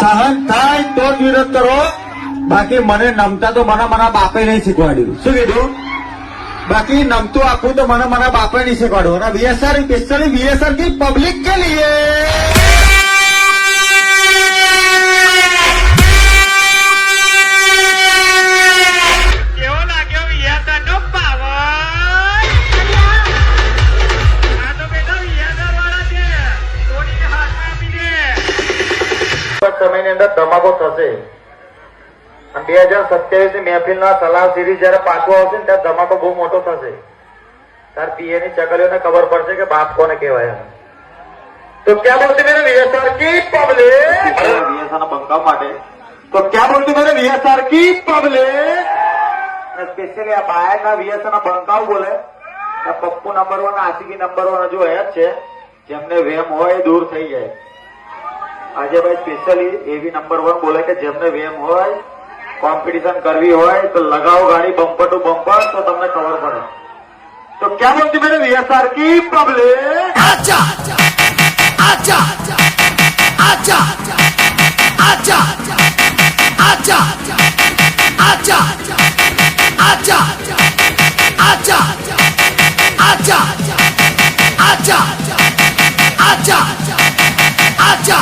સહન થાય તો જ વિરોધ કરો. બાકી મને નમતા તો મારા બાપે નહીં શીખવાડ્યું. શું કીધું? बाकी नमतो आपको तो मना बापा नहीं सिखाड़ो ना. वीएसआर स्पेशली वीएसआर की पब्लिक के लिए समय अंदर धमाको थे. 2027 ની મહેફિલના સલાહ સિરીઝ જયારે પાછો આવશે ને ત્યારે ધમાકો બહુ મોટો થશે. તાર પીએની ચકલીઓને ખબર પડશે કે બાપ કોને કહેવાય. તો ક્યાં બોલતી મેરે વીએસઆર કી પબ્લિક, વીએસઆર બંકાવ માટે તો ક્યાં બોલતી મેરે વીએસઆર કી પબ્લિક. સ્પેશિયલી આ બાયરના વીએસઆર ના બંકાવ બોલે. પપ્પુ નંબર 1 આશિકી નંબર 1 હજુ હે જ છે. જેમને વેમ હોય દૂર થઈ જાય. આજે ભાઈ સ્પેશિયલી એવી નંબર 1 બોલે કે જેમને વેમ હોય, કોમ્પિટિશન કરવી હોય તો लगाओ गाड़ी बम्पर टू बम्पर तो તમને ખબર પડે. तो क्या बोलती मेरे वीएसआर की पब्लिक. आजा आजा आजा आजा आजा आजा आजा आजा आजा आजा आजा आजा